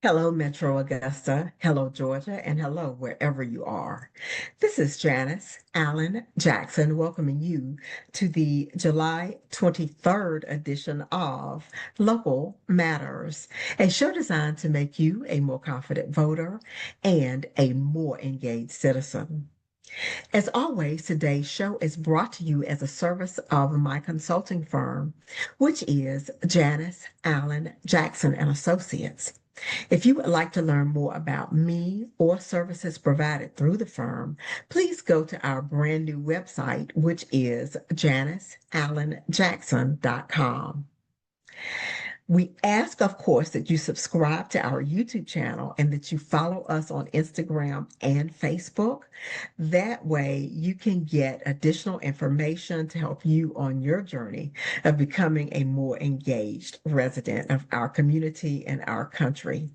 Hello, Metro Augusta. Hello, Georgia. And hello, wherever you are. This is Janice Allen Jackson welcoming you to the July 23rd edition of Local Matters, a show designed to make you a more confident voter and a more engaged citizen. As always, today's show is brought to you as a service of my consulting firm, which is Janice Allen Jackson and Associates. If you would like to learn more about me or services provided through the firm, please go to our brand new website, which is janiceallenjackson.com. We ask, of course, that you subscribe to our YouTube channel and that you follow us on Instagram and Facebook. That way, you can get additional information to help you on your journey of becoming a more engaged resident of our community and our country.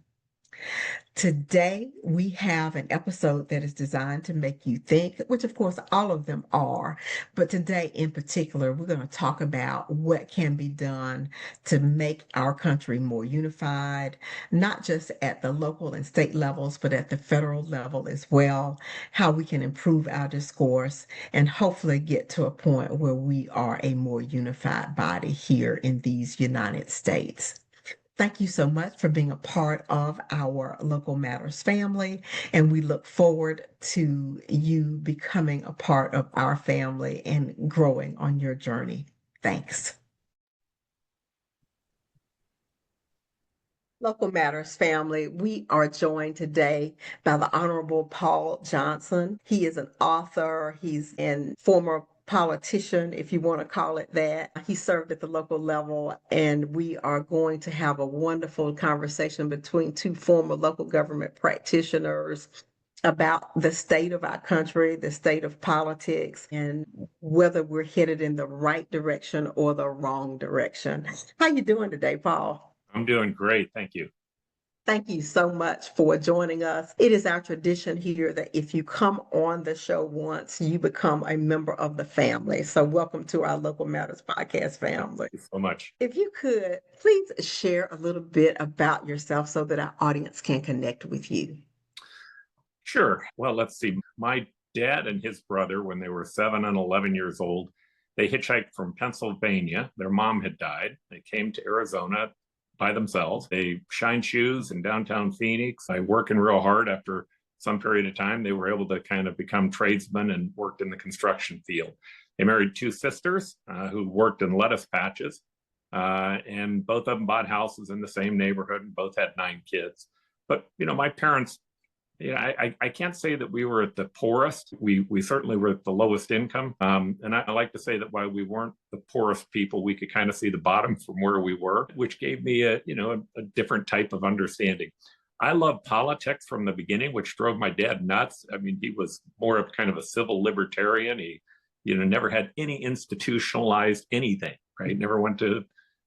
Today, we have an episode that is designed to make you think, which of course all of them are. But today in particular, we're going to talk about what can be done to make our country more unified, not just at the local and state levels, but at the federal level as well, how we can improve our discourse and hopefully get to a point where we are a more unified body here in these United States. Thank you so much for being a part of our Local Matters family, and we look forward to you becoming a part of our family and growing on your journey. Thanks. Local Matters family, we are joined today by the Honorable Paul Johnson. He is an author, he's a former politician, if you want to call it that. He served at the local level, and we are going to have a wonderful conversation between two former local government practitioners about the state of our country, the state of politics, and whether we're headed in the right direction or the wrong direction. How you doing today, Paul? I'm doing great. Thank you. Thank you so much for joining us. It is our tradition here that if you come on the show once, you become a member of the family. So, welcome to our Local Matters podcast family. Thank you so much. If you could, please share a little bit about yourself so that our audience can connect with you. Sure. Well, let's see. My dad and his brother, when they were 7 and 11 years old, they hitchhiked from Pennsylvania. Their mom had died. They came to Arizona by themselves. They shined shoes in downtown Phoenix. By working real hard after some period of time, they were able to kind of become tradesmen and worked in the construction field. They married two sisters who worked in lettuce patches, and both of them bought houses in the same neighborhood and both had 9 kids. But, my parents, I can't say that we were at the poorest. We certainly were at the lowest income. And I like to say that while we weren't the poorest people, we could kind of see the bottom from where we were, which gave me a different type of understanding. I loved politics from the beginning, which drove my dad nuts. I mean, he was more of kind of a civil libertarian. He, never had any institutionalized anything, right? Never went to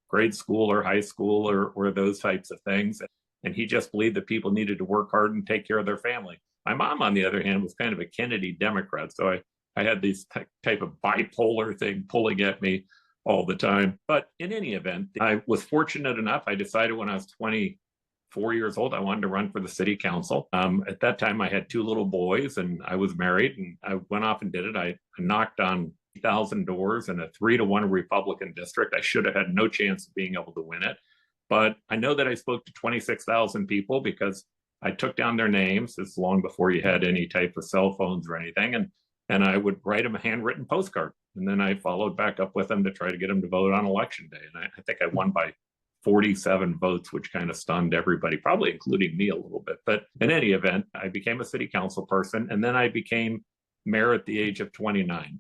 grade school or high school or those types of things. And he just believed that people needed to work hard and take care of their family. My mom, on the other hand, was kind of a Kennedy Democrat. So I had this type of bipolar thing pulling at me all the time. But in any event, I was fortunate enough. I decided when I was 24 years old, I wanted to run for the city council. At that time, I had 2 little boys and I was married, and I went off and did it. I knocked on 1,000 doors in a 3-1 Republican district. I should have had no chance of being able to win it. But I know that I spoke to 26,000 people because I took down their names. It's long before you had any type of cell phones or anything. And I would write them a handwritten postcard. And then I followed back up with them to try to get them to vote on election day. And I think I won by 47 votes, which kind of stunned everybody, probably including me a little bit. But in any event, I became a city council person. And then I became mayor at the age of 29.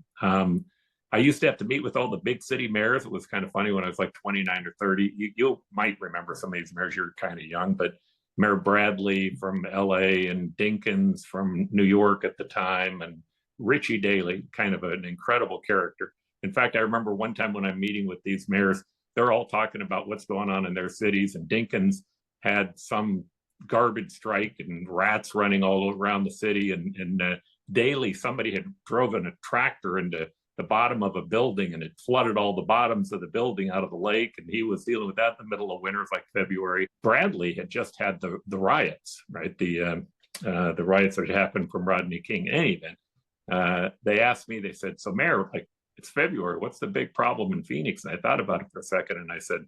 I used to have to meet with all the big city mayors. It was kind of funny when I was like 29 or 30. You might remember some of these mayors. You're kind of young, but Mayor Bradley from LA and Dinkins from New York at the time, and Richie Daley, kind of an incredible character. In fact, I remember one time when I'm meeting with these mayors, they're all talking about what's going on in their cities, and Dinkins had some garbage strike and rats running all around the city, and Daley, somebody had driven a tractor into the bottom of a building, and it flooded all the bottoms of the building out of the lake. And he was dealing with that in the middle of winter, like February. Bradley had just had the riots, right? The riots that happened from Rodney King. In any event, they asked me, they said, so Mayor, like, it's February, what's the big problem in Phoenix? And I thought about it for a second, and I said,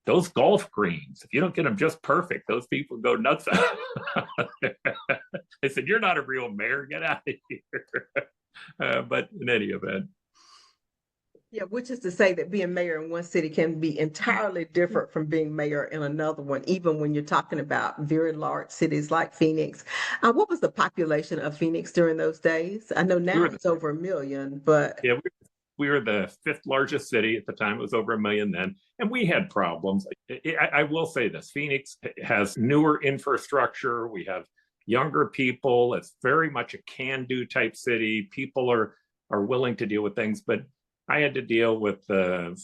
those golf greens, if you don't get them just perfect, those people go nuts. They said, you're not a real mayor, get out of here. But in any event. Yeah, which is to say that being mayor in one city can be entirely different from being mayor in another one, even when you're talking about very large cities like Phoenix. What was the population of Phoenix during those days? I know now it's over 1 million, but yeah, we were the 5th largest city at the time. It was over 1 million then, and we had problems. I will say this: Phoenix has newer infrastructure. We have younger people. It's very much a can-do type city. People are willing to deal with things, but I had to deal with a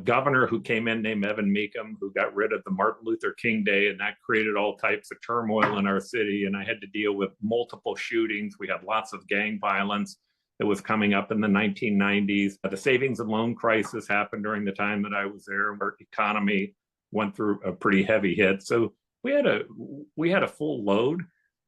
governor who came in named Evan Meekum, who got rid of the Martin Luther King Day, and that created all types of turmoil in our city. And I had to deal with multiple shootings. We had lots of gang violence that was coming up in the 1990s. The savings and loan crisis happened during the time that I was there. Our economy went through a pretty heavy hit. So we had a full load.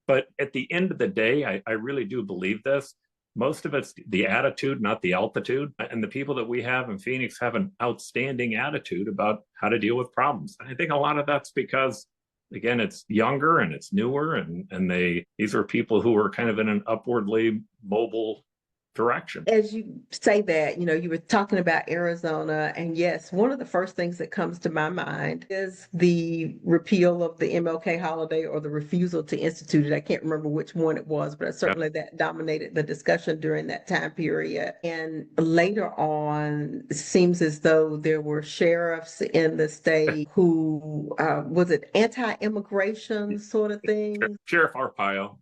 But at the end of the day, I really do believe this. Most of it's the attitude, not the altitude. And the people that we have in Phoenix have an outstanding attitude about how to deal with problems. And I think a lot of that's because, again, it's younger and it's newer, and these are people who are kind of in an upwardly mobile direction. As you say that, you were talking about Arizona, and yes, one of the first things that comes to my mind is the repeal of the MLK holiday, or the refusal to institute it. I can't remember which one it was, but certainly that dominated the discussion during that time period. And later on, it seems as though there were sheriffs in the state who, was it anti-immigration sort of thing? Sheriff Arpaio.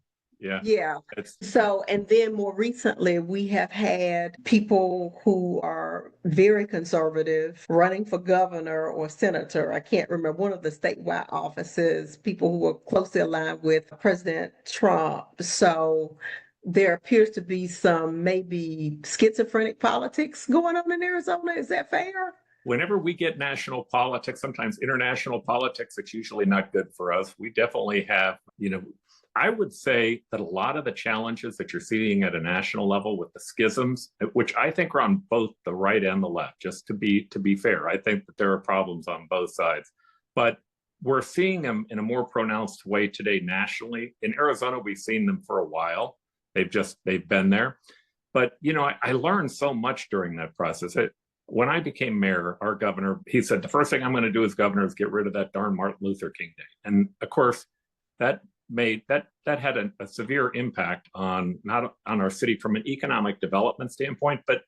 Yeah. So, and then more recently, we have had people who are very conservative running for governor or senator. I can't remember, one of the statewide offices, people who are closely aligned with President Trump. So there appears to be some maybe schizophrenic politics going on in Arizona. Is that fair? Whenever we get national politics, sometimes international politics, it's usually not good for us. We definitely have, I would say that a lot of the challenges that you're seeing at a national level with the schisms, which I think are on both the right and the left, just to be fair, I think that there are problems on both sides, but we're seeing them in a more pronounced way today nationally. In Arizona, we've seen them for a while. They've been there. But, I learned so much during that process. When I became mayor, our governor, he said, the first thing I'm going to do as governor is get rid of that darn Martin Luther King Day. And of course, that had a severe impact on not on our city from an economic development standpoint. But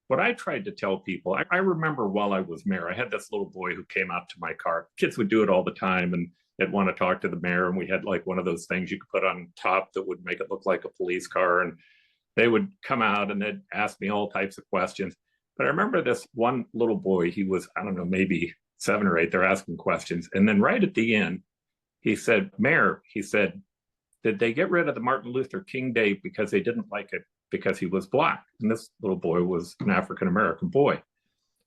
what I tried to tell people, I remember while I was mayor, I had this little boy who came out to my car. Kids would do it all the time, and they'd want to talk to the mayor. And we had like one of those things you could put on top that would make it look like a police car. And they would come out and they'd ask me all types of questions. But I remember this one little boy, he was, I don't know, maybe 7 or 8, they're asking questions. And then right at the end, he said, Mayor, he said, did they get rid of the Martin Luther King Day because they didn't like it because he was Black? And this little boy was an African-American boy.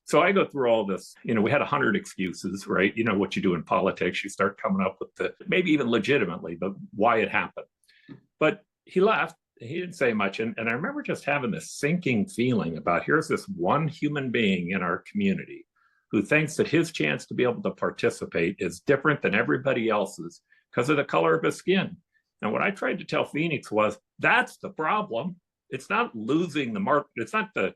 So I go through all this, we had 100 excuses, right? You know what you do in politics, you start coming up with maybe even legitimately, but why it happened. But he left, he didn't say much. And I remember just having this sinking feeling about, here's this one human being in our community who thinks that his chance to be able to participate is different than everybody else's because of the color of his skin. And what I tried to tell Phoenix was, that's the problem. It's not losing it's not the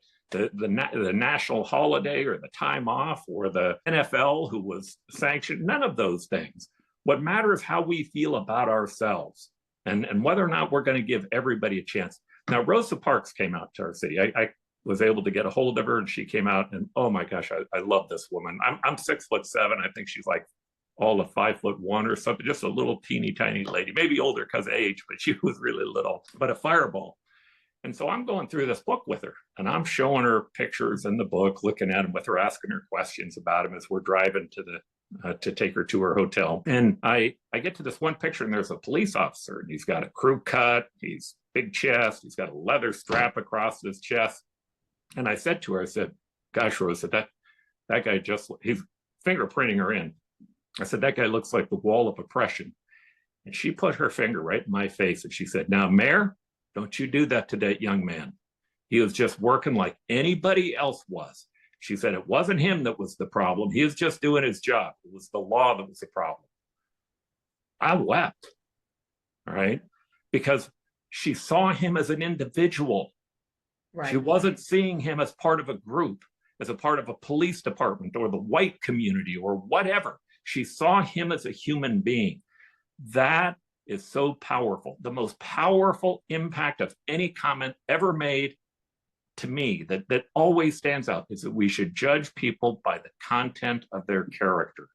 national holiday or the time off or the NFL who was sanctioned, none of those things. What matters is how we feel about ourselves and whether or not we're going to give everybody a chance. Now, Rosa Parks came out to our city. I was able to get a hold of her, and she came out, and oh my gosh, I love this woman. I'm 6'7". I think she's like all of 5'1" or something, just a little teeny tiny lady, maybe older because of age, but she was really little, but a fireball. And so I'm going through this book with her, and I'm showing her pictures in the book, looking at them with her, asking her questions about them as we're driving to take her to her hotel. And I get to this one picture, and there's a police officer, and he's got a crew cut, he's big chest, he's got a leather strap across his chest. And I said to her, I said, gosh, Rose, that guy he's fingerprinting her in. I said, that guy looks like the wall of oppression. And she put her finger right in my face and she said, now, Mayor, don't you do that to that young man. He was just working like anybody else was. She said, it wasn't him that was the problem. He was just doing his job. It was the law that was the problem. I wept, all right, because she saw him as an individual. Right. She wasn't seeing him as part of a group, as a part of a police department or the white community or whatever. She saw him as a human being. That is so powerful. The most powerful impact of any comment ever made to me that always stands out is that we should judge people by the content of their character.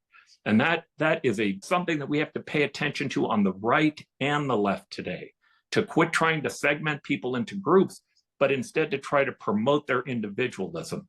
And that is something that we have to pay attention to on the right and the left today, to quit trying to segment people into groups, but instead to try to promote their individualism.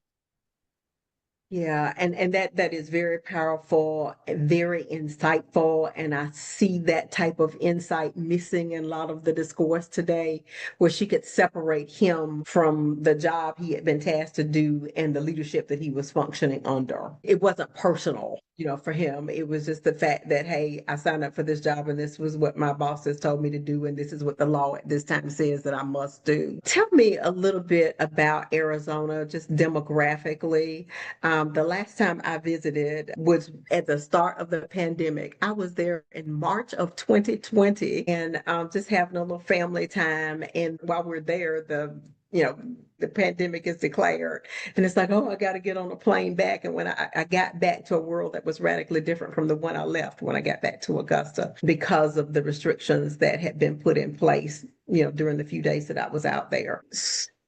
Yeah, and that is very powerful, very insightful, and I see that type of insight missing in a lot of the discourse today, where she could separate him from the job he had been tasked to do and the leadership that he was functioning under. It wasn't personal, for him. It was just the fact that, hey, I signed up for this job and this was what my bosses told me to do, and this is what the law at this time says that I must do. Tell me a little bit about Arizona, just demographically. The last time I visited was at the start of the pandemic. I was there in March of 2020 and just having a little family time. And while we're there, the pandemic is declared. And it's like, oh, I got to get on a plane back. And when I got back to a world that was radically different from the one I left when I got back to Augusta because of the restrictions that had been put in place, during the few days that I was out there.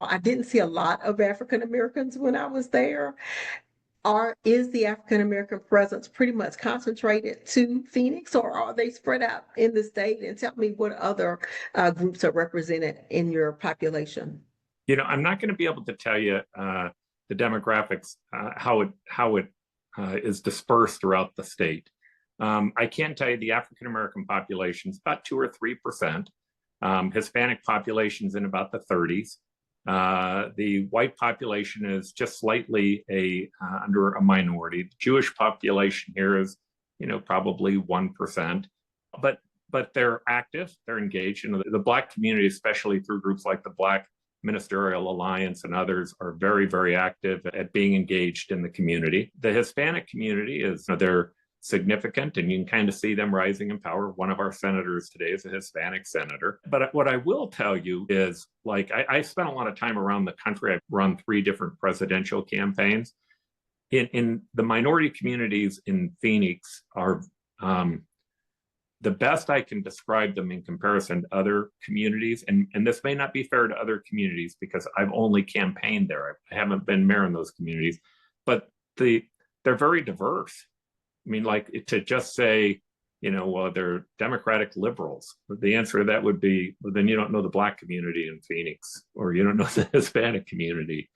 I didn't see a lot of African Americans when I was there. Is the African American presence pretty much concentrated to Phoenix, or are they spread out in the state? And tell me what other groups are represented in your population. I'm not going to be able to tell you the demographics, how it is dispersed throughout the state. I can tell you the African American population is about 2 or 3%. Hispanic population's in about the 30s. The white population is just slightly under a minority. The Jewish population here is, probably 1%. But they're active, they're engaged. The Black community, especially through groups like the Black Ministerial Alliance and others, are very, very active at being engaged in the community. The Hispanic community they're significant, and you can kind of see them rising in power. One of our senators today is a Hispanic senator. But what I will tell you is, I spent a lot of time around the country. I've run 3 different presidential campaigns. In the minority communities in Phoenix are the best I can describe them in comparison to other communities. And this may not be fair to other communities because I've only campaigned there. I haven't been mayor in those communities, but they're very diverse. I mean, to just say, well, they're Democratic liberals. The answer to that would be, well, then you don't know the Black community in Phoenix, or you don't know the Hispanic community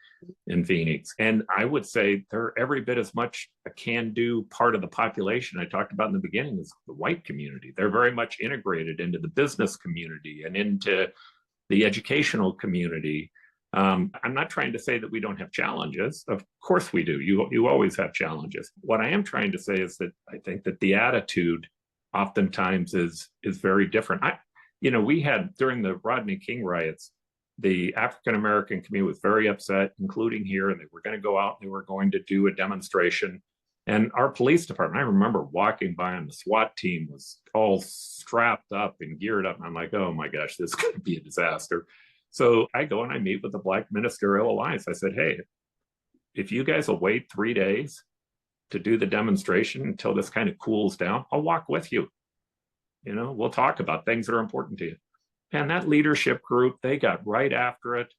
in Phoenix. And I would say they're every bit as much a can-do part of the population I talked about in the beginning as the white community. They're very much integrated into the business community and into the educational community. I'm not trying to say that we don't have challenges. Of course we do. You always have challenges. What I am trying to say is that I think that the attitude oftentimes is very different. We had, during the Rodney King riots, the African American community was very upset, including here, and they were going to go out and they were going to do a demonstration. And our police department, I remember walking by, and the SWAT team was all strapped up and geared up. And I'm like, oh my gosh, this is going to be a disaster. So I go and I meet with the Black Ministerial Alliance. I said, hey, if you guys will wait 3 days to do the demonstration until this kind of cools down, I'll walk with you. We'll talk about things that are important to you. And that leadership group, they got right after it,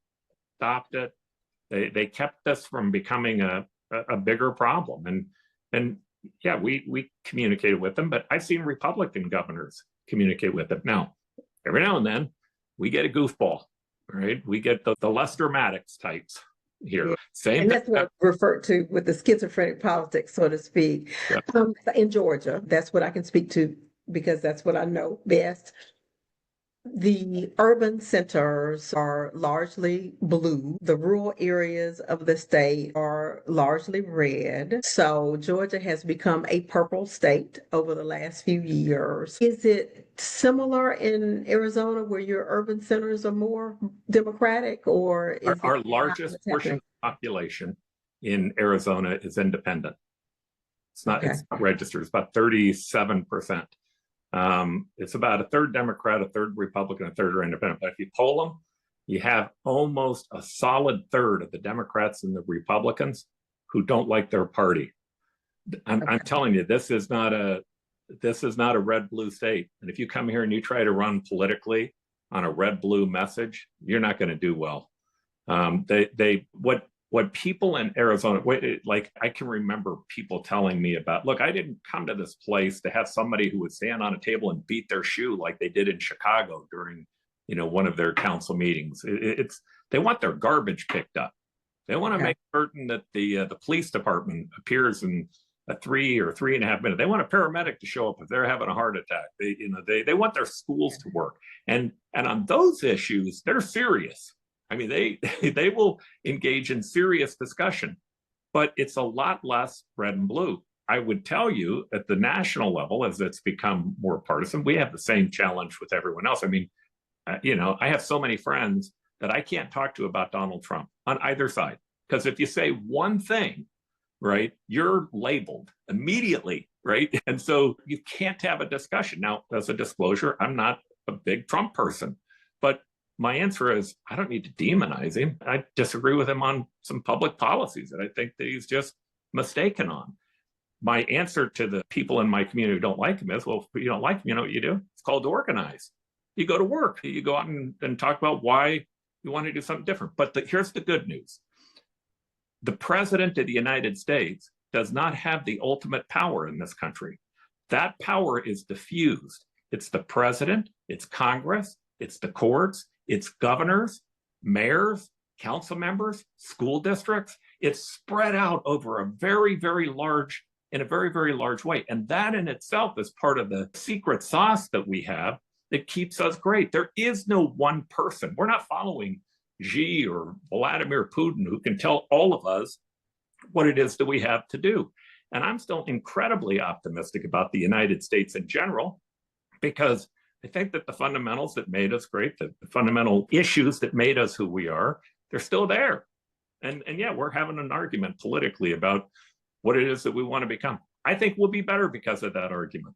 stopped it. They kept us from becoming a bigger problem. And yeah, we communicated with them, but I've seen Republican governors communicate with them. Now, every now and then, we get a goofball, right? We get the less dramatics types here. Yeah. Same. And that's what I referred to with the schizophrenic politics, so to speak. Yeah. In Georgia, that's what I can speak to because that's what I know best. The urban centers are largely blue. The rural areas of the state are largely red. So Georgia has become a purple state over the last few years. Is it similar in Arizona where your urban centers are more democratic, or Our, is it our not largest what's portion happening? of the population in Arizona is independent. Okay. It's not registered. It's about 37%. It's about a third Democrat, a third Republican, a third are independent. But if you poll them, you have almost a solid third of the Democrats and the Republicans who don't like their party. I'm Okay. telling you, this is not a red blue state. And if you come here and you try to run politically on a red blue message, you're not going to do well. What people in Arizona, like I can remember people telling me about, look, I didn't come to this place to have somebody who would stand on a table and beat their shoe like they did in Chicago during, one of their council meetings. It's they want their garbage picked up. They want to Okay. make certain that the police department appears in a 3 or 3.5 minutes. They want a paramedic to show up if they're having a heart attack. They want their schools to work, and on those issues, they're serious. I mean, they will engage in serious discussion, but it's a lot less red and blue. I would tell you at the national level, as it's become more partisan, we have the same challenge with everyone else. I mean, I have so many friends that I can't talk to about Donald Trump on either side. Because if you say one thing, right, you're labeled immediately, right? And so you can't have a discussion. Now, as a disclosure, I'm not a big Trump person, but my answer is I don't need to demonize him. I disagree with him on some public policies that I think that he's just mistaken on. My answer to the people in my community who don't like him is, well, if you don't like him, you know what you do? It's called to organize. You go to work. You go out and talk about why you want to do something different. But here's the good news. The president of the United States does not have the ultimate power in this country. That power is diffused. It's the president, it's Congress, it's the courts, it's governors, mayors, council members, school districts. It's spread out over a very, very large, in a very, very large way. And that in itself is part of the secret sauce that we have that keeps us great. There is no one person. We're not following Xi or Vladimir Putin who can tell all of us what it is that we have to do. And I'm still incredibly optimistic about the United States in general, because I think that the fundamentals that made us great, the fundamental issues that made us who we are, they're still there. And yeah, we're having an argument politically about what it is that we want to become. I think we'll be better because of that argument.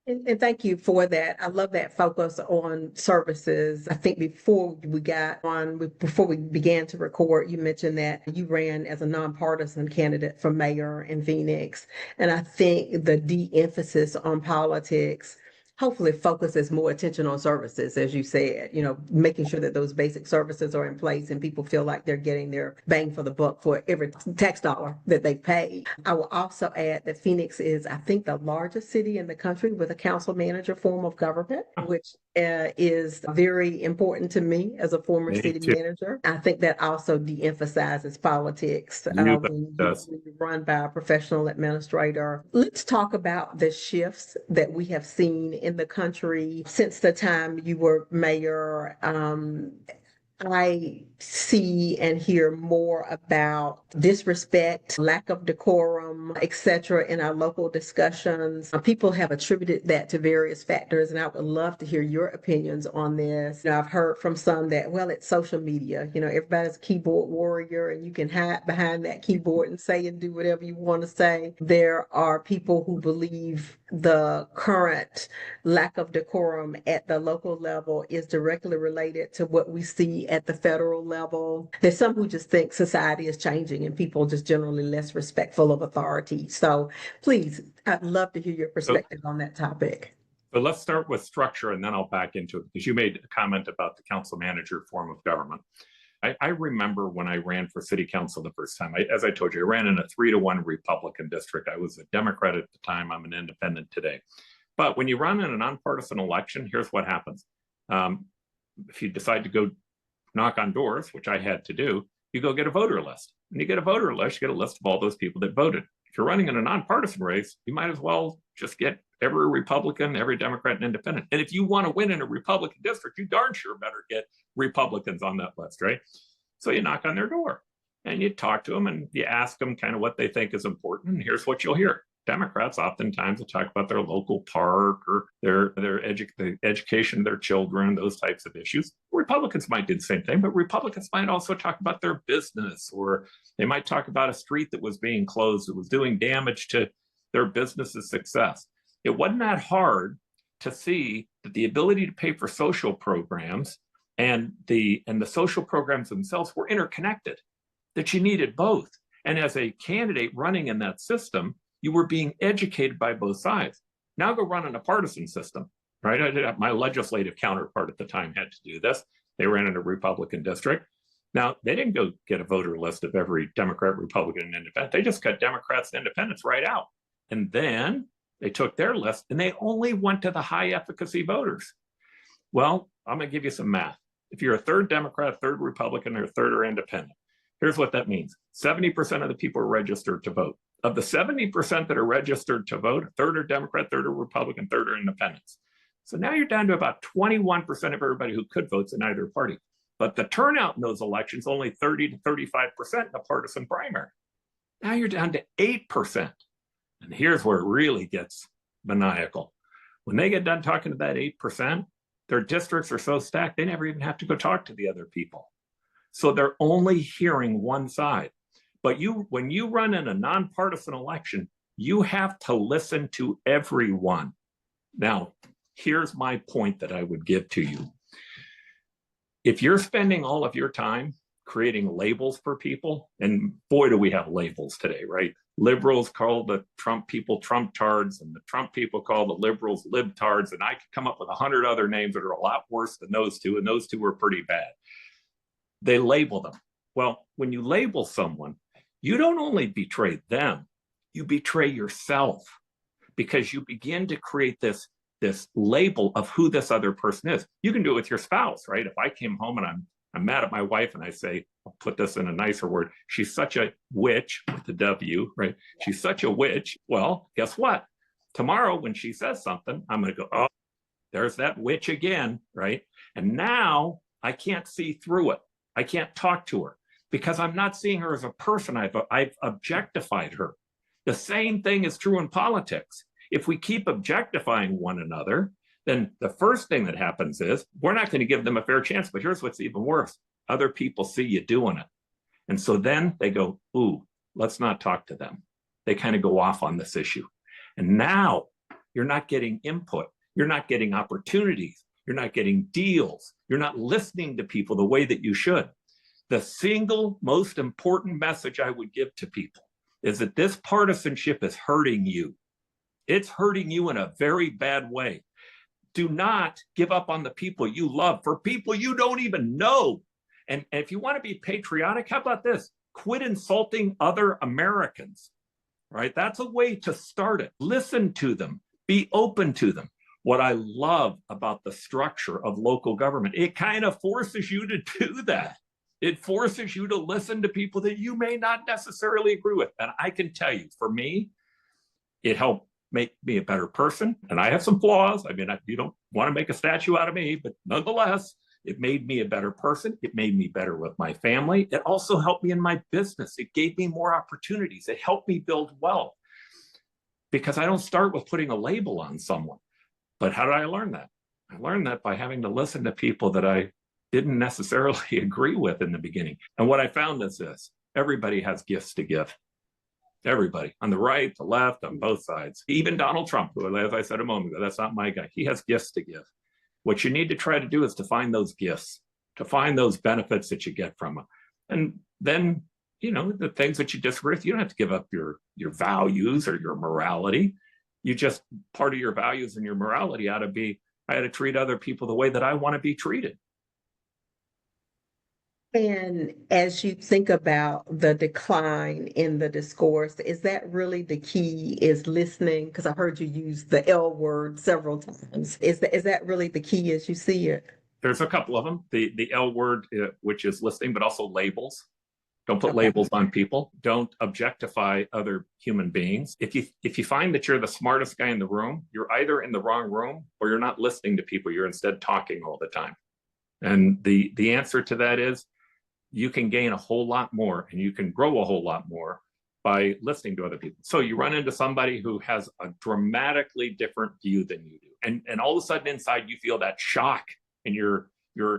And thank you for that. I love that focus on services. I think before we began to record, you mentioned that you ran as a nonpartisan candidate for mayor in Phoenix. And I think the de-emphasis on politics hopefully focuses more attention on services, as you said, making sure that those basic services are in place and people feel like they're getting their bang for the buck for every tax dollar that they pay. I will also add that Phoenix is, I think, the largest city in the country with a council manager form of government, which is very important to me as a former Me city too. manager. I think that also de-emphasizes politics You bet when it does. when you run by a professional administrator. Let's talk about the shifts that we have seen in the country since the time you were mayor. I see and hear more about disrespect, lack of decorum, etc. in our local discussions. People have attributed that to various factors, and I would love to hear your opinions on this. I've heard from some that, well, it's social media. Everybody's a keyboard warrior, and you can hide behind that keyboard and say and do whatever you want to say. There are people who believe the current lack of decorum at the local level is directly related to what we see at the federal level. There's some who just think society is changing and people just generally less respectful of authority. So please, I'd love to hear your So, perspective on that topic. so let's start with structure and then I'll back into it because you made a comment about the council manager form of government. I remember when I ran for city council the first time, as I told you, I ran in a 3-1 Republican district. I was a Democrat at the time. I'm an independent today. But when you run in a nonpartisan election, here's what happens. If you decide to go knock on doors, which I had to do, you go get a voter list. When you get a voter list, you get a list of all those people that voted. If you're running in a nonpartisan race, you might as well just get every Republican, every Democrat, and independent. And if you want to win in a Republican district, you darn sure better get Republicans on that list, right? So you knock on their door and you talk to them and you ask them kind of what they think is important. And here's what you'll hear. Democrats oftentimes will talk about their local park or the education of their children, those types of issues. Republicans might do the same thing, but Republicans might also talk about their business, or they might talk about a street that was being closed that was doing damage to their business's success. It wasn't that hard to see that the ability to pay for social programs and the social programs themselves were interconnected, that you needed both. And as a candidate running in that system, you were being educated by both sides. Now go run in a partisan system, right? My legislative counterpart at the time had to do this. They ran in a Republican district. Now, they didn't go get a voter list of every Democrat, Republican, and independent. They just cut Democrats and independents right out. And then they took their list and they only went to the high efficacy voters. Well, I'm going to give you some math. If you're a third Democrat, third Republican, or third or independent, here's what that means. 70% of the people are registered to vote. Of the 70% that are registered to vote, a third are Democrat, third are Republican, third are independents. So now you're down to about 21% of everybody who could vote in either party. But the turnout in those elections, only 30 to 35% in the partisan primary. Now you're down to 8%. And here's where it really gets maniacal. When they get done talking to that 8%, their districts are so stacked, they never even have to go talk to the other people. So they're only hearing one side. But when you run in a nonpartisan election, you have to listen to everyone. Now, here's my point that I would give to you. If you're spending all of your time creating labels for people, and boy, do we have labels today, right? Liberals call the Trump people Trump-tards, and the Trump people call the liberals libtards, and I could come up with 100 other names that are a lot worse than those two, and those two are pretty bad. They label them. Well, when you label someone, you don't only betray them, you betray yourself, because you begin to create this label of who this other person is. You can do it with your spouse, right? If I came home and I'm mad at my wife and I say, I'll put this in a nicer word, she's such a witch with the W, right? She's such a witch. Well, guess what? Tomorrow when she says something, I'm going to go, oh, there's that witch again, right? And now I can't see through it. I can't talk to her, because I'm not seeing her as a person. I've objectified her. The same thing is true in politics. If we keep objectifying one another, then the first thing that happens is we're not going to give them a fair chance. But here's what's even worse. Other people see you doing it. And so then they go, ooh, let's not talk to them. They kind of go off on this issue. And now you're not getting input. You're not getting opportunities. You're not getting deals. You're not listening to people the way that you should. The single most important message I would give to people is that this partisanship is hurting you. It's hurting you in a very bad way. Do not give up on the people you love for people you don't even know. And if you want to be patriotic, how about this? Quit insulting other Americans, right? That's a way to start it. Listen to them. Be open to them. What I love about the structure of local government, it kind of forces you to do that. It forces you to listen to people that you may not necessarily agree with. And I can tell you, for me, it helped make me a better person. And I have some flaws. I mean, you don't want to make a statue out of me, but nonetheless, it made me a better person. It made me better with my family. It also helped me in my business. It gave me more opportunities. It helped me build wealth, because I don't start with putting a label on someone. But how did I learn that? I learned that by having to listen to people that I didn't necessarily agree with in the beginning. And what I found is this: everybody has gifts to give. Everybody, on the right, the left, on both sides. Even Donald Trump, who, as I said a moment ago, that's not my guy. He has gifts to give. What you need to try to do is to find those gifts, to find those benefits that you get from them. And then, the things that you disagree with, you don't have to give up your values or your morality. You just, part of your values and your morality ought to be, I ought to treat other people the way that I want to be treated. And as you think about the decline in the discourse, is that really the key, is listening? Because I heard you use the L word several times. Is that really the key as you see it? There's a couple of them. The L word, which is listening, but also labels. Don't put Okay. labels on people. Don't objectify other human beings. If you find that you're the smartest guy in the room, you're either in the wrong room or you're not listening to people. You're instead talking all the time. And the answer to that is you can gain a whole lot more and you can grow a whole lot more by listening to other people. So you run into somebody who has a dramatically different view than you do. And all of a sudden inside you feel that shock and you're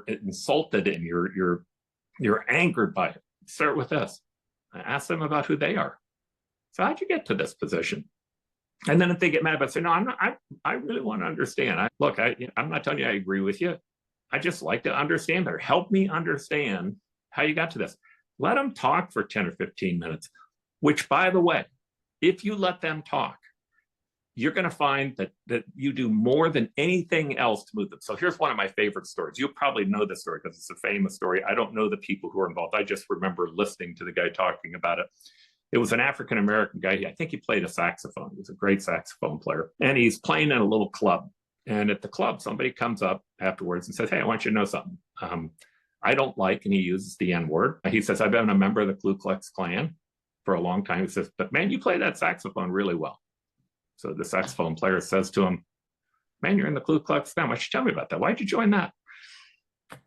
insulted and you're angered by it. Start with this. Ask them about who they are. So how'd you get to this position? And then if they get mad about it, say, no, I'm not, I really want to understand. I'm not telling you I agree with you. I just like to understand better. Help me understand how you got to this. Let them talk for 10 or 15 minutes, which, by the way, if you let them talk, you're going to find that you do more than anything else to move them. So here's one of my favorite stories. You probably know this story because it's a famous story. I don't know the people who are involved. I just remember listening to the guy talking about it. It was an African-American guy. I think he played a saxophone. He was a great saxophone player. And he's playing in a little club. And at the club, somebody comes up afterwards and says, hey, I want you to know something. I don't like, and he uses the N-word. He says, I've been a member of the Ku Klux Klan for a long time. He says, but man, you play that saxophone really well. So the saxophone player says to him, man, you're in the Ku Klux Klan. Why don't you tell me about that? Why'd you join that?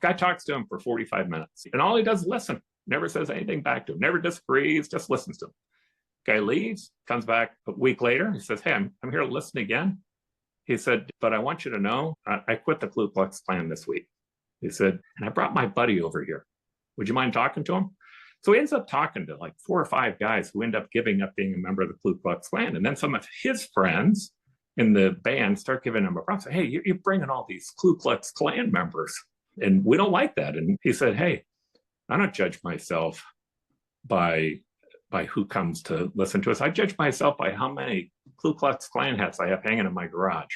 Guy talks to him for 45 minutes. And all he does is listen. Never says anything back to him. Never disagrees, just listens to him. Guy leaves, comes back a week later. He says, hey, I'm here to listen again. He said, but I want you to know, I quit the Ku Klux Klan this week. He said, and I brought my buddy over here. Would you mind talking to him? So he ends up talking to like 4 or 5 guys who end up giving up being a member of the Ku Klux Klan. And then some of his friends in the band start giving him a problem. Say, hey, you're bringing all these Ku Klux Klan members, and we don't like that. And he said, hey, I don't judge myself by who comes to listen to us. I judge myself by how many Ku Klux Klan hats I have hanging in my garage.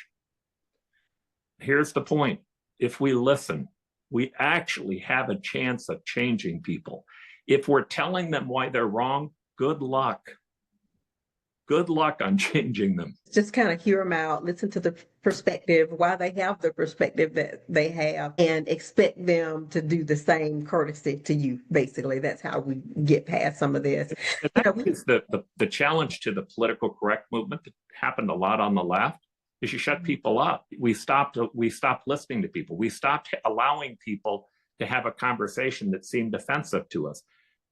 Here's the point. If we listen, we actually have a chance of changing people. If we're telling them why they're wrong, good luck. Good luck on changing them. Just kind of hear them out, listen to the perspective, why they have the perspective that they have, and expect them to do the same courtesy to you. Basically, that's how we get past some of this. And that is the challenge to the political correct movement that happened a lot on the left. Is you shut people up. We stopped listening to people. We stopped allowing people to have a conversation that seemed offensive to us,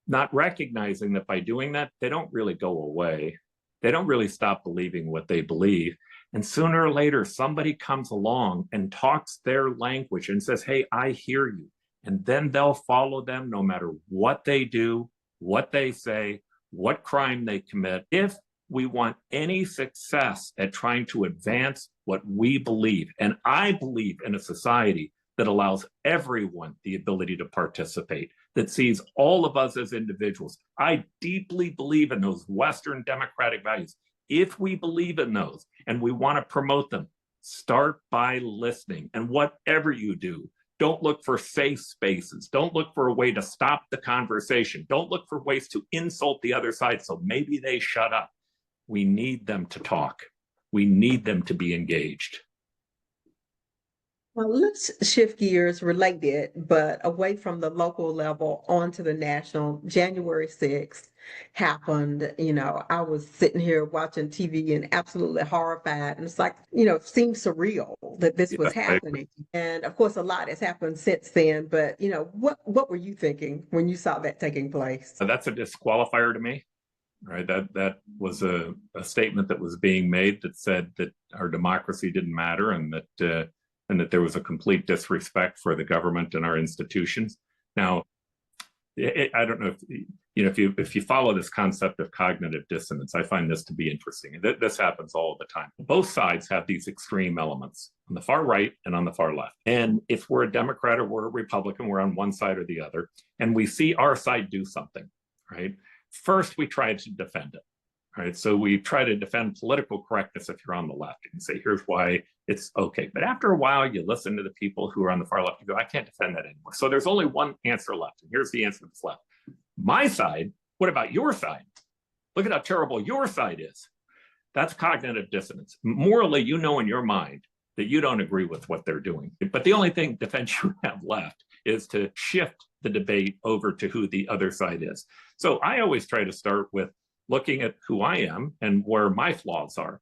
not recognizing that by doing that, they don't really go away. They don't really stop believing what they believe. And sooner or later, somebody comes along and talks their language and says, hey, I hear you. And then they'll follow them no matter what they do, what they say, what crime they commit. If we want any success at trying to advance what we believe, and I believe in a society that allows everyone the ability to participate, that sees all of us as individuals. I deeply believe in those Western democratic values. If we believe in those and we want to promote them, start by listening. And whatever you do, don't look for safe spaces. Don't look for a way to stop the conversation. Don't look for ways to insult the other side so maybe they shut up. We need them to talk. We need them to be engaged. Well, let's shift gears related, but away from the local level onto the national. January 6th happened. I was sitting here watching TV and absolutely horrified. And it's like, it seems surreal that this was happening. And of course, a lot has happened since then. But, what were you thinking when you saw that taking place? That's a disqualifier to me. Right, that was a statement that was being made that said that our democracy didn't matter, and that there was a complete disrespect for the government and our institutions. Now, I don't know if you follow this concept of cognitive dissonance. I find this to be interesting. This happens all the time. Both sides have these extreme elements on the far right and on the far left. And if we're a Democrat or we're a Republican, we're on one side or the other, and we see our side do something, right? First, we try to defend it, right? So we try to defend political correctness if you're on the left and say, here's why it's okay. But after a while, you listen to the people who are on the far left, you go, I can't defend that anymore. So there's only one answer left. And here's the answer that's left. My side, what about your side? Look at how terrible your side is. That's cognitive dissonance. Morally, in your mind that you don't agree with what they're doing. But the only defense you have left is to shift the debate over to who the other side is. So I always try to start with looking at who I am and where my flaws are.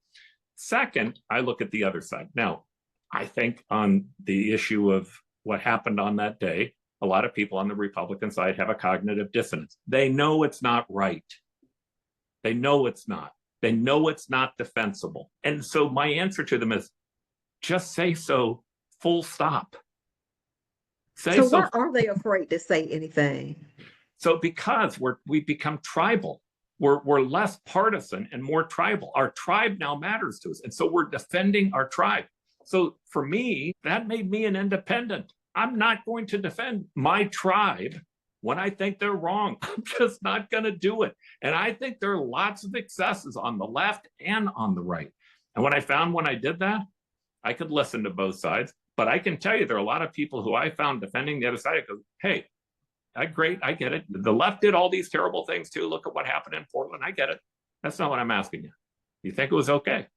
Second, I look at the other side. Now, I think on the issue of what happened on that day, a lot of people on the Republican side have a cognitive dissonance. They know it's not right. They know it's not. They know it's not defensible. And so my answer to them is just say so, full stop. Say So so. why are they afraid to say anything? So because we've become tribal. We're less partisan and more tribal. Our tribe now matters to us. And so we're defending our tribe. So for me, that made me an independent. I'm not going to defend my tribe when I think they're wrong. I'm just not going to do it. And I think there are lots of excesses on the left and on the right. And when I did that, I could listen to both sides. But I can tell you there are a lot of people who I found defending the other side. I go, hey, great, I get it. The left did all these terrible things too. Look at what happened in Portland. I get it. That's not what I'm asking you. You think it was okay?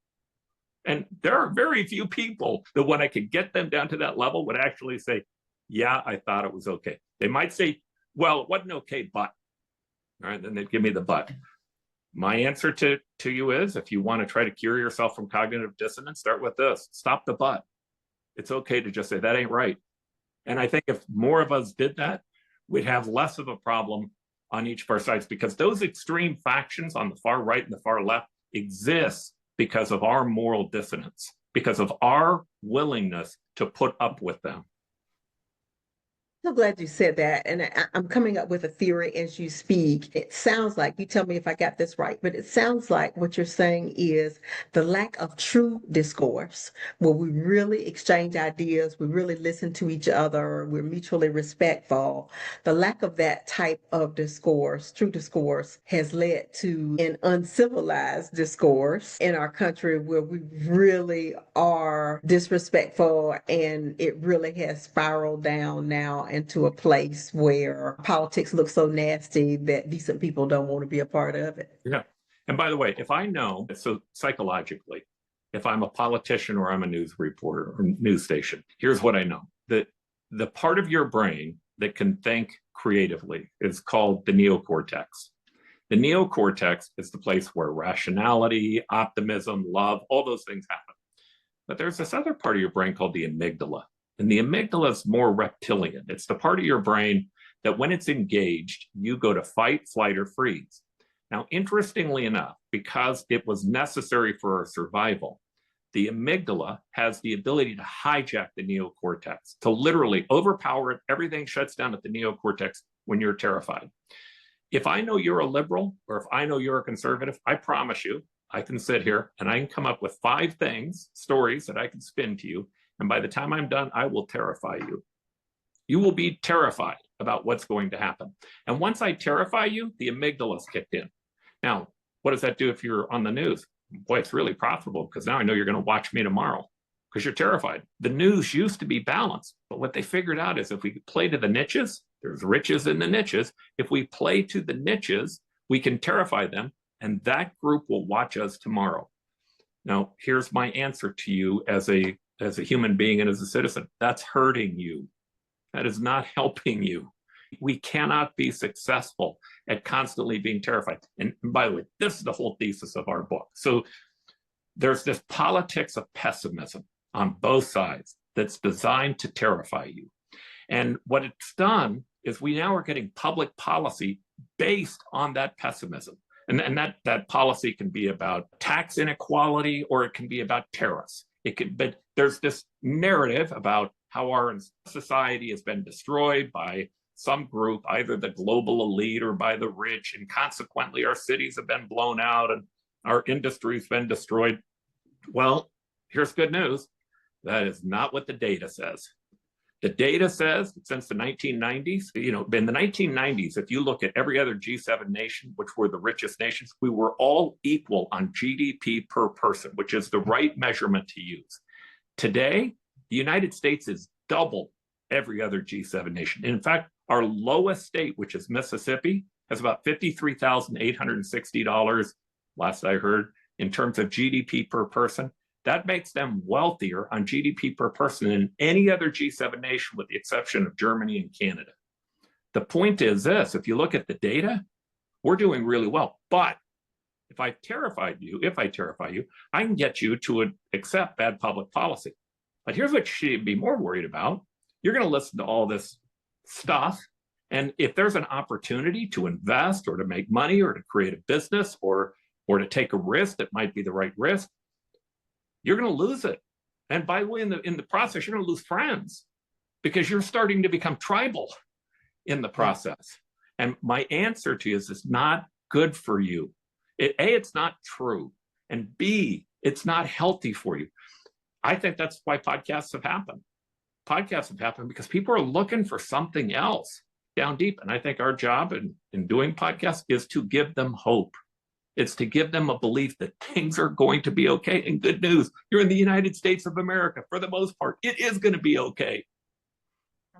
And there are very few people that when I could get them down to that level would actually say, yeah, I thought it was okay. They might say, well, it wasn't okay, but. All right, then they'd give me the but. My answer to you is, if you want to try to cure yourself from cognitive dissonance, start with this. Stop the but. It's okay to just say, that ain't right. And I think if more of us did that, we'd have less of a problem on each of our sides, because those extreme factions on the far right and the far left exist because of our moral dissonance, because of our willingness to put up with them. So glad you said that. And I'm coming up with a theory as you speak. It sounds like, you tell me if I got this right, but it sounds like what you're saying is the lack of true discourse, where we really exchange ideas, we really listen to each other, we're mutually respectful. The lack of that type of discourse, true discourse, has led to an uncivilized discourse in our country where we really are disrespectful, and it really has spiraled down now into a place where politics looks so nasty that decent people don't want to be a part of it. Yeah. And by the way, if I know, so psychologically, if I'm a politician or I'm a news reporter or news station, here's what I know. That the part of your brain that can think creatively is called the neocortex. The neocortex is the place where rationality, optimism, love, all those things happen. But there's this other part of your brain called the amygdala. And the amygdala is more reptilian. It's the part of your brain that when it's engaged, you go to fight, flight, or freeze. Now, interestingly enough, because it was necessary for our survival, the amygdala has the ability to hijack the neocortex, to literally overpower it. Everything shuts down at the neocortex when you're terrified. If I know you're a liberal, or if I know you're a conservative, I promise you, I can sit here and I can come up with 5 stories that I can spin to you. And by the time I'm done, I will terrify you. You will be terrified about what's going to happen. And once I terrify you, the amygdala's kicked in. Now, what does that do if you're on the news? Boy, it's really profitable, because now I know you're going to watch me tomorrow because you're terrified. The news used to be balanced, but what they figured out is if we play to the niches, there's riches in the niches. If we play to the niches, we can terrify them, and that group will watch us tomorrow. Now, here's my answer to you as a human being and as a citizen. That's hurting you. That is not helping you. We cannot be successful at constantly being terrified. And by the way, this is the whole thesis of our book. So there's this politics of pessimism on both sides that's designed to terrify you. And what it's done is we now are getting public policy based on that pessimism. And that policy can be about tax inequality, or it can be about tariffs. But there's this narrative about how our society has been destroyed by some group, either the global elite or by the rich, and consequently our cities have been blown out and our industry's been destroyed. Well, here's good news. That is not what the data says. The data says that since the 1990s, in the 1990s, if you look at every other G7 nation, which were the richest nations, we were all equal on GDP per person, which is the right measurement to use. Today, the United States is double every other G7 nation. In fact, our lowest state, which is Mississippi, has about $53,860, last I heard, in terms of GDP per person. That makes them wealthier on GDP per person than any other G7 nation, with the exception of Germany and Canada. The point is this: if you look at the data, we're doing really well. But if I terrify you, I can get you to accept bad public policy. But here's what you should be more worried about. You're going to listen to all this stuff. And if there's an opportunity to invest or to make money or to create a business or to take a risk that might be the right risk, you're going to lose it. And by the way, in the process, you're going to lose friends because you're starting to become tribal in the process. And my answer to you is it's not good for you. A, it's not true. And B, it's not healthy for you. I think that's why podcasts have happened. Podcasts have happened because people are looking for something else down deep. And I think our job in doing podcasts is to give them hope. It's to give them a belief that things are going to be okay. And good news, you're in the United States of America. For the most part, it is going to be okay.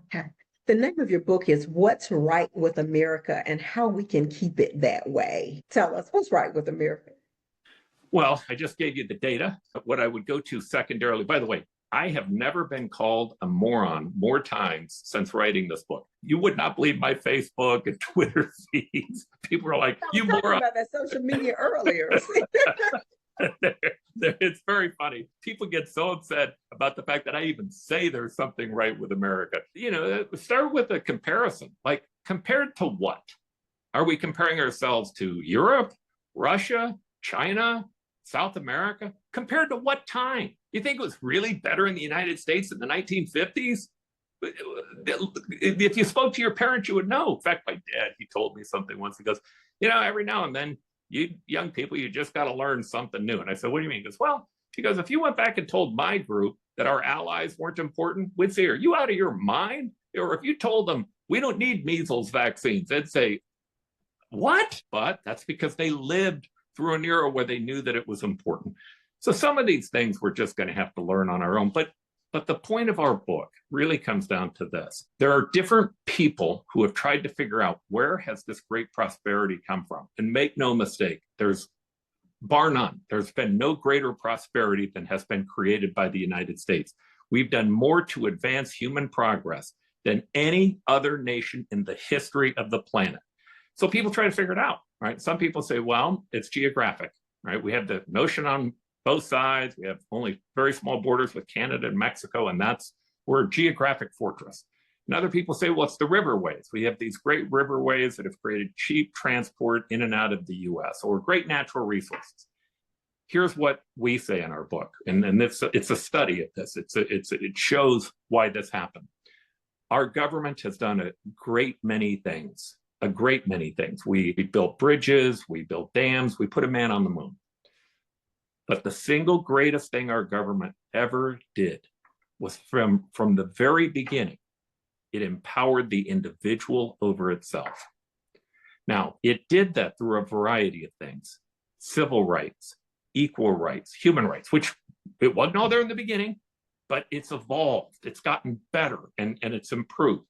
Okay. The name of your book is What's Right with America and How We Can Keep It That Way. Tell us, what's right with America? Well, I just gave you the data. What I would go to secondarily, by the way, I have never been called a moron more times since writing this book. You would not believe my Facebook and Twitter feeds. People are like, "You moron!" About that social media earlier. It's very funny. People get so upset about the fact that I even say there's something right with America. Start with a comparison. Like, compared to what? Are we comparing ourselves to Europe, Russia, China, South America? Compared to what time? You think it was really better in the United States in the 1950s? If you spoke to your parents, you would know. In fact, my dad, he told me something once. He goes, every now and then, you young people, you just got to learn something new. And I said, what do you mean? He goes, if you went back and told my group that our allies weren't important, we'd say, are you out of your mind? Or if you told them, we don't need measles vaccines, they'd say, what? But that's because they lived through an era where they knew that it was important. So some of these things we're just going to have to learn on our own. But the point of our book really comes down to this. There are different people who have tried to figure out, where has this great prosperity come from? And make no mistake, there's, bar none, there's been no greater prosperity than has been created by the United States. We've done more to advance human progress than any other nation in the history of the planet. So people try to figure it out, right? Some people say, well, it's geographic, right? We have the ocean on both sides. We have only very small borders with Canada and Mexico, and we're a geographic fortress. And other people say, well, it's the riverways. We have these great riverways that have created cheap transport in and out of the US, or great natural resources. Here's what we say in our book, and it's a study of this. It shows why this happened. Our government has done a great many things. We built bridges, we built dams, we put a man on the moon. But the single greatest thing our government ever did was from the very beginning, it empowered the individual over itself. Now, it did that through a variety of things: civil rights, equal rights, human rights, which it wasn't all there in the beginning, but it's evolved, it's gotten better, and it's improved.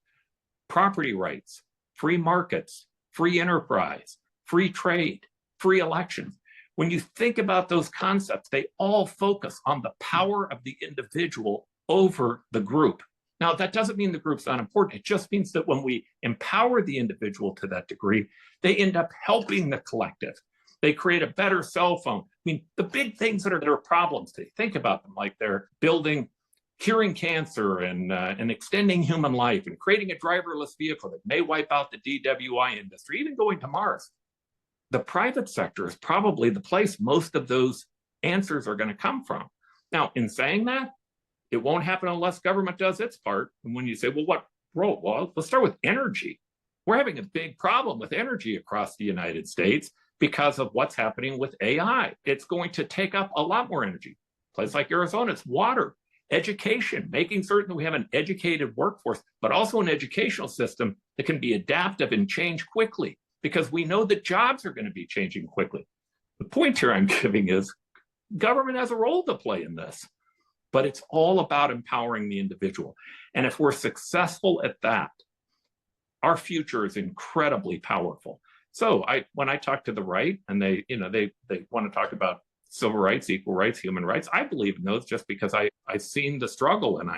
Property rights, free markets, free enterprise, free trade, free elections. When you think about those concepts, they all focus on the power of the individual over the group. Now, that doesn't mean the group's not important. It just means that when we empower the individual to that degree, they end up helping the collective. They create a better cell phone. I mean, the big things that are problems today, think about them, like they're curing cancer and extending human life and creating a driverless vehicle that may wipe out the DWI industry, even going to Mars. The private sector is probably the place most of those answers are going to come from. Now, in saying that, it won't happen unless government does its part. And when you say, well, what role? Well, let's start with energy. We're having a big problem with energy across the United States because of what's happening with AI. It's going to take up a lot more energy. Places like Arizona, it's water. Education, making certain that we have an educated workforce, but also an educational system that can be adaptive and change quickly, because we know that jobs are going to be changing quickly. The point here I'm giving is government has a role to play in this, but it's all about empowering the individual. And if we're successful at that, our future is incredibly powerful. So when I talk to the right and they want to talk about civil rights, equal rights, human rights. I believe in those just because I've seen the struggle, and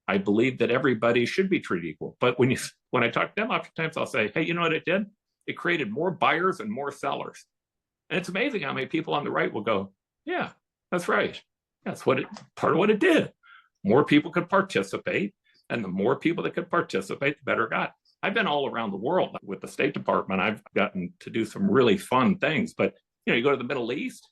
I believe that everybody should be treated equal. But when I talk to them, oftentimes I'll say, hey, you know what it did? It created more buyers and more sellers. And it's amazing how many people on the right will go, yeah, that's right. That's part of what it did. More people could participate, and the more people that could participate, the better it got. I've been all around the world with the State Department. I've gotten to do some really fun things, but you go to the Middle East,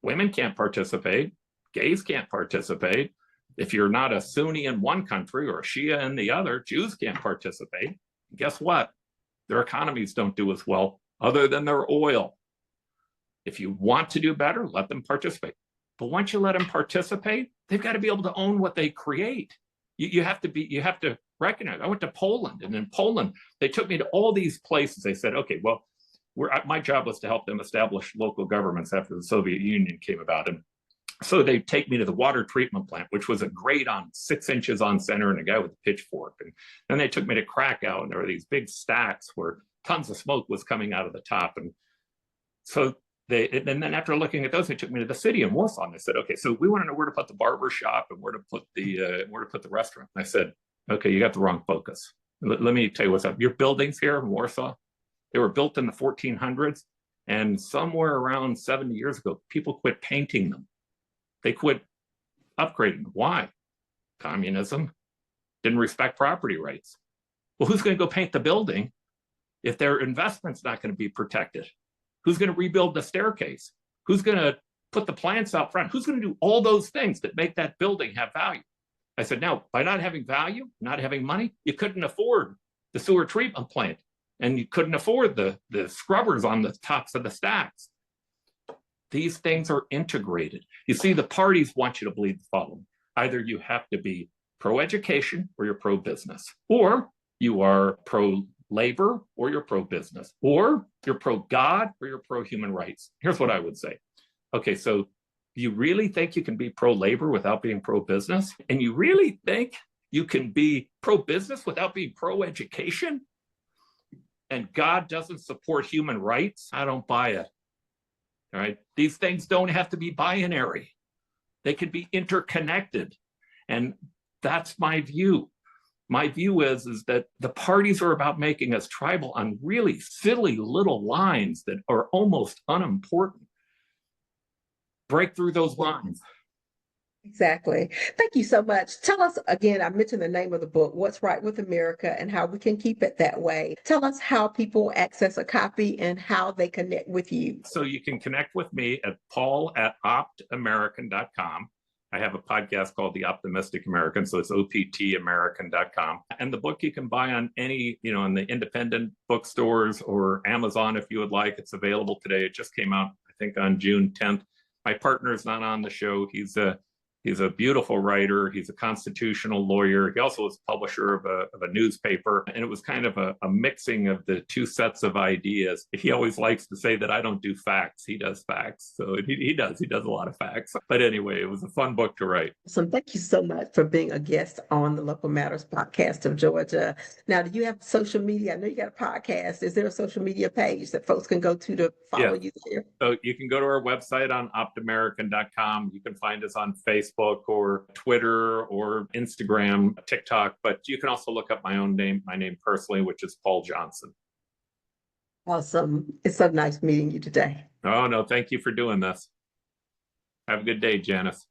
women can't participate, gays can't participate. If you're not a Sunni in one country or a Shia in the other, Jews can't participate. Guess what? Their economies don't do as well, other than their oil. If you want to do better, let them participate. But once you let them participate, they've got to be able to own what they create. You have to recognize. I went to Poland, and in Poland, they took me to all these places. They said, okay, well, my job was to help them establish local governments after the Soviet Union came about. And so they take me to the water treatment plant, which was a grate on 6 inches on center and a guy with a pitchfork. And then they took me to Krakow, and there were these big stacks where tons of smoke was coming out of the top. And so and then after looking at those, they took me to the city in Warsaw, and they said, okay, so we want to know where to put the barber shop and where to put the restaurant. And I said, okay, you got the wrong focus. Let me tell you what's up. Your buildings here in Warsaw, they were built in the 1400s, and somewhere around 70 years ago, people quit painting them. They quit upgrading them. Why? Communism. Didn't respect property rights. Well, who's going to go paint the building if their investment's not going to be protected? Who's going to rebuild the staircase? Who's going to put the plants out front? Who's going to do all those things that make that building have value? I said, now, by not having value, not having money, you couldn't afford the sewer treatment plant, and you couldn't afford the scrubbers on the tops of the stacks. These things are integrated. You see, the parties want you to believe the following. Either you have to be pro-education or you're pro-business, or you are pro-labor or you're pro-business, or you're pro-God or you're pro-human rights. Here's what I would say. Okay, so you really think you can be pro-labor without being pro-business? And you really think you can be pro-business without being pro-education? And God doesn't support human rights? I don't buy it. All right. These things don't have to be binary. They can be interconnected. And that's my view. My view is that the parties are about making us tribal on really silly little lines that are almost unimportant. Break through those lines. Exactly. Thank you so much. Tell us again, I mentioned the name of the book, What's Right with America, and how we can keep it that way. Tell us how people access a copy and how they connect with you. So you can connect with me at paul@optamerican.com. I have a podcast called The Optimistic American, so it's optamerican.com. And the book you can buy on any, in the independent bookstores or Amazon if you would like. It's available today. It just came out, I think, on June 10th. My partner's not on the show. He's a beautiful writer. He's a constitutional lawyer. He also was publisher of a newspaper. And it was kind of a mixing of the two sets of ideas. He always likes to say that I don't do facts. He does facts. So he does a lot of facts. But anyway, it was a fun book to write. So thank you so much for being a guest on the Local Matters podcast of Georgia. Now, do you have social media? I know you got a podcast. Is there a social media page that folks can go to follow you there? So you can go to our website on optamerican.com. You can find us on Facebook or Twitter or Instagram, TikTok, but you can also look up my name personally, which is Paul Johnson. Awesome. It's so nice meeting you today. Oh, no, thank you for doing this. Have a good day, Janice.